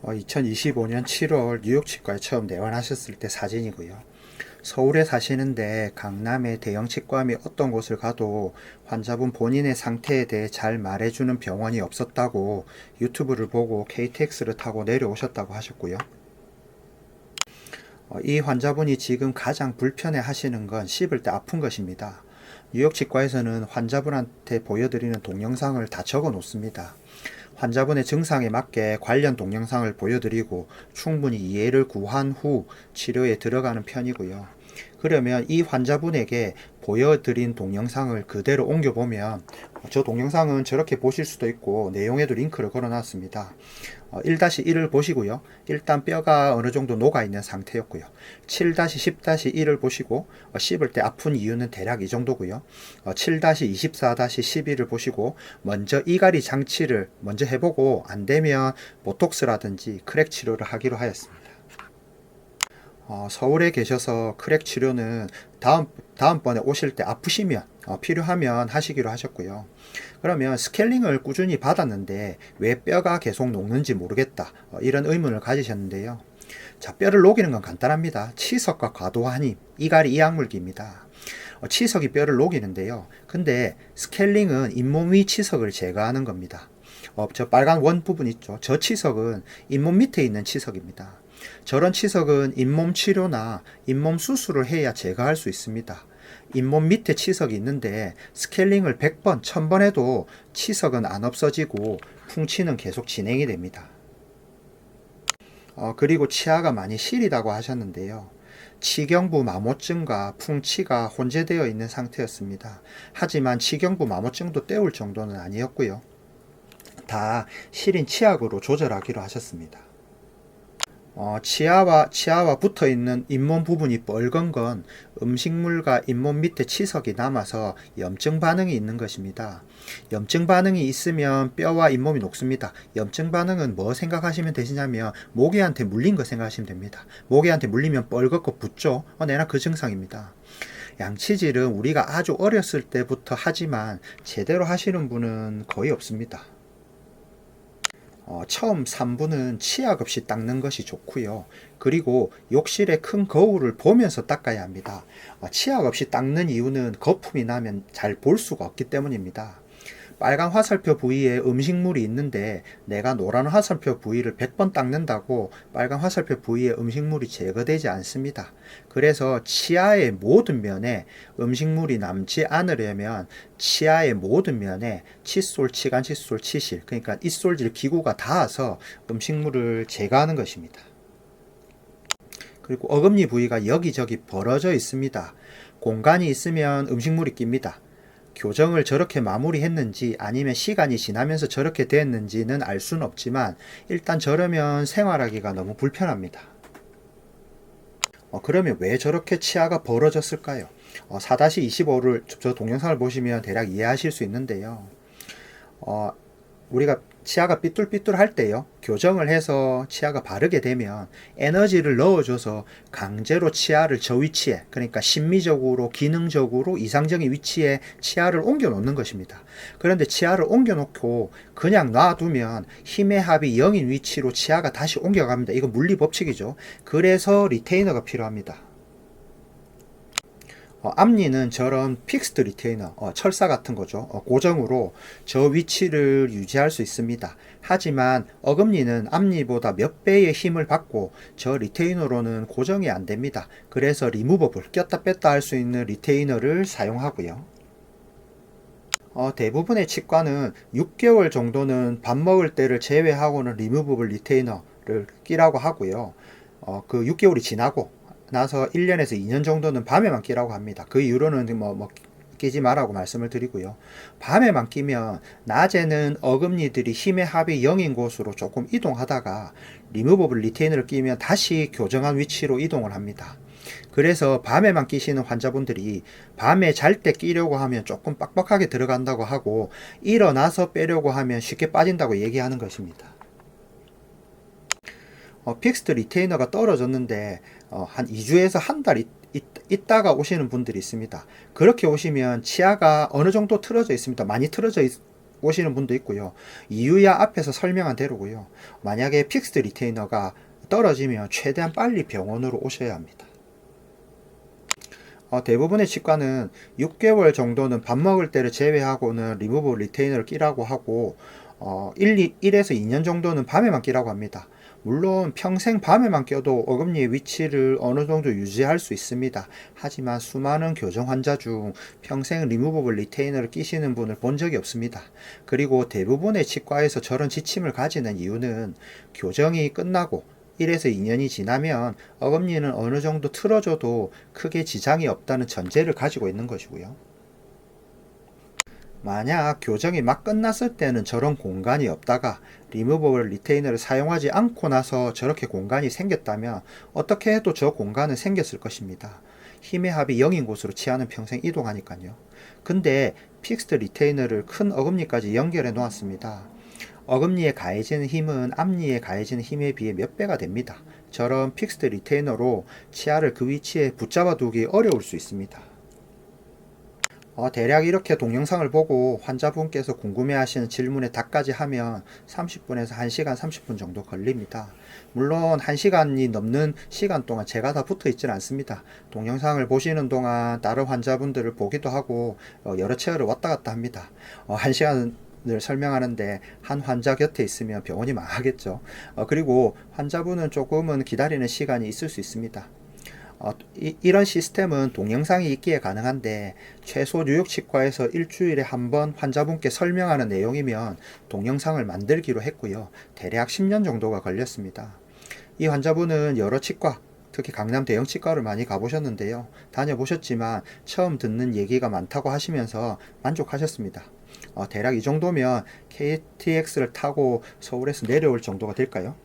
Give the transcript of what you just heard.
2025년 7월 뉴욕 치과에 처음 내원하셨을 때 사진이고요. 서울에 사시는데 강남의 대형 치과암이 어떤 곳을 가도 환자분 본인의 상태에 대해 잘 말해주는 병원이 없었다고 유튜브를 보고 KTX를 타고 내려오셨다고 하셨고요. 이 환자분이 지금 가장 불편해 하시는 건 씹을 때 아픈 것입니다. 뉴욕 치과에서는 환자분한테 보여드리는 동영상을 다 적어 놓습니다. 환자분의 증상에 맞게 관련 동영상을 보여드리고 충분히 이해를 구한 후 치료에 들어가는 편이고요. 그러면 이 환자분에게 보여드린 동영상을 그대로 옮겨보면 저 동영상은 저렇게 보실 수도 있고 내용에도 링크를 걸어놨습니다. 1-1을 보시고요. 일단 뼈가 어느 정도 녹아있는 상태였고요. 7-10-1을 보시고 씹을 때 아픈 이유는 대략 이 정도고요. 7-24-12를 보시고 먼저 이갈이 장치를 먼저 해보고 안되면 보톡스라든지 크랙 치료를 하기로 하였습니다. 서울에 계셔서 크랙 치료는 다음번에 오실 때 아프시면 필요하면 하시기로 하셨고요. 그러면 스케일링을 꾸준히 받았는데 왜 뼈가 계속 녹는지 모르겠다, 이런 의문을 가지셨는데요. 자, 뼈를 녹이는 건 간단합니다. 치석과 과도한 힘, 이갈이 이악물기입니다. 치석이 뼈를 녹이는데요. 근데 스케일링은 잇몸 위 치석을 제거하는 겁니다. 저 빨간 원 부분 있죠. 저 치석은 잇몸 밑에 있는 치석입니다. 저런 치석은 잇몸 치료나 잇몸 수술을 해야 제거할 수 있습니다. 잇몸 밑에 치석이 있는데 스케일링을 100번, 1000번 해도 치석은 안 없어지고 풍치는 계속 진행이 됩니다. 그리고 치아가 많이 시리다고 하셨는데요. 치경부 마모증과 풍치가 혼재되어 있는 상태였습니다. 하지만 치경부 마모증도 떼울 정도는 아니었고요. 다 시린 치약으로 조절하기로 하셨습니다. 치아와 붙어있는 잇몸 부분이 뻘건 건 음식물과 잇몸 밑에 치석이 남아서 염증 반응이 있는 것입니다. 염증 반응이 있으면 뼈와 잇몸이 녹습니다. 염증 반응은 뭐 생각하시면 되시냐면 모기한테 물린 거 생각하시면 됩니다. 모기한테 물리면 뻘겋고 붓죠. 내나 그 증상입니다. 양치질은 우리가 아주 어렸을 때부터 하지만 제대로 하시는 분은 거의 없습니다. 처음 3분은 치약 없이 닦는 것이 좋고요. 그리고 욕실에 큰 거울을 보면서 닦아야 합니다. 치약 없이 닦는 이유는 거품이 나면 잘 볼 수가 없기 때문입니다. 빨간 화살표 부위에 음식물이 있는데 내가 노란 화살표 부위를 100번 닦는다고 빨간 화살표 부위에 음식물이 제거되지 않습니다. 그래서 치아의 모든 면에 음식물이 남지 않으려면 치아의 모든 면에 칫솔, 치간 칫솔, 치실, 그러니까 입솔질 기구가 닿아서 음식물을 제거하는 것입니다. 그리고 어금니 부위가 여기저기 벌어져 있습니다. 공간이 있으면 음식물이 낍니다. 교정을 저렇게 마무리했는지 아니면 시간이 지나면서 저렇게 됐는지는 알 수는 없지만 일단 저러면 생활하기가 너무 불편합니다. 그러면 왜 저렇게 치아가 벌어졌을까요? 4-25를 저 동영상을 보시면 대략 이해하실 수 있는데요. 우리가 치아가 삐뚤삐뚤 할 때요, 교정을 해서 치아가 바르게 되면 에너지를 넣어줘서 강제로 치아를 저 위치에, 그러니까 심미적으로 기능적으로 이상적인 위치에 치아를 옮겨 놓는 것입니다. 그런데 치아를 옮겨 놓고 그냥 놔두면 힘의 합이 0인 위치로 치아가 다시 옮겨갑니다. 이거 물리 법칙이죠. 그래서 리테이너가 필요합니다. 앞니는 저런 픽스드 리테이너, 철사 같은 거죠. 고정으로 저 위치를 유지할 수 있습니다. 하지만 어금니는 앞니보다 몇 배의 힘을 받고 저 리테이너로는 고정이 안 됩니다. 그래서 리무버블, 꼈다 뺐다 할 수 있는 리테이너를 사용하고요. 대부분의 치과는 6개월 정도는 밥 먹을 때를 제외하고는 리무버블 리테이너를 끼라고 하고요. 그 6개월이 지나고 나서 1년에서 2년 정도는 밤에만 끼라고 합니다. 그 이후로는 끼지 마라고 말씀을 드리고요. 밤에만 끼면 낮에는 어금니들이 힘의 합이 0인 곳으로 조금 이동하다가 리무버블 리테이너를 끼면 다시 교정한 위치로 이동을 합니다. 그래서 밤에만 끼시는 환자분들이 밤에 잘 때 끼려고 하면 조금 빡빡하게 들어간다고 하고 일어나서 빼려고 하면 쉽게 빠진다고 얘기하는 것입니다. 픽스드 리테이너가 떨어졌는데 한 2주에서 한 달 있다가 오시는 분들이 있습니다. 그렇게 오시면 치아가 어느 정도 틀어져 있습니다. 많이 틀어져 오시는 분도 있고요. 이유야 앞에서 설명한 대로고요. 만약에 픽스드 리테이너가 떨어지면 최대한 빨리 병원으로 오셔야 합니다. 대부분의 치과는 6개월 정도는 밥 먹을 때를 제외하고는 리무버 리테이너를 끼라고 하고 1에서 2년 정도는 밤에만 끼라고 합니다. 물론 평생 밤에만 껴도 어금니의 위치를 어느 정도 유지할 수 있습니다. 하지만 수많은 교정 환자 중 평생 리무버블 리테이너를 끼시는 분을 본 적이 없습니다. 그리고 대부분의 치과에서 저런 지침을 가지는 이유는 교정이 끝나고 1에서 2년이 지나면 어금니는 어느 정도 틀어져도 크게 지장이 없다는 전제를 가지고 있는 것이고요. 만약 교정이 막 끝났을 때는 저런 공간이 없다가 리무버블 리테이너를 사용하지 않고 나서 저렇게 공간이 생겼다면 어떻게 해도 저 공간은 생겼을 것입니다. 힘의 합이 0인 곳으로 치아는 평생 이동하니까요. 근데 픽스드 리테이너를 큰 어금니까지 연결해 놓았습니다. 어금니에 가해지는 힘은 앞니에 가해지는 힘에 비해 몇 배가 됩니다. 저런 픽스드 리테이너로 치아를 그 위치에 붙잡아 두기 어려울 수 있습니다. 대략 이렇게 동영상을 보고 환자분께서 궁금해하시는 질문에 답까지 하면 30분에서 1시간 30분 정도 걸립니다. 물론 1시간이 넘는 시간 동안 제가 다 붙어 있지는 않습니다. 동영상을 보시는 동안 다른 환자분들을 보기도 하고 여러 체어를 왔다 갔다 합니다. 1시간을 설명하는데 한 환자 곁에 있으면 병원이 망하겠죠. 그리고 환자분은 조금은 기다리는 시간이 있을 수 있습니다. 이런 시스템은 동영상이 있기에 가능한데 최소 뉴욕치과에서 일주일에 한 번 환자분께 설명하는 내용이면 동영상을 만들기로 했고요. 대략 10년 정도가 걸렸습니다. 이 환자분은 여러 치과, 특히 강남 대형 치과를 많이 가보셨는데요. 다녀보셨지만 처음 듣는 얘기가 많다고 하시면서 만족하셨습니다. 대략 이 정도면 KTX를 타고 서울에서 내려올 정도가 될까요?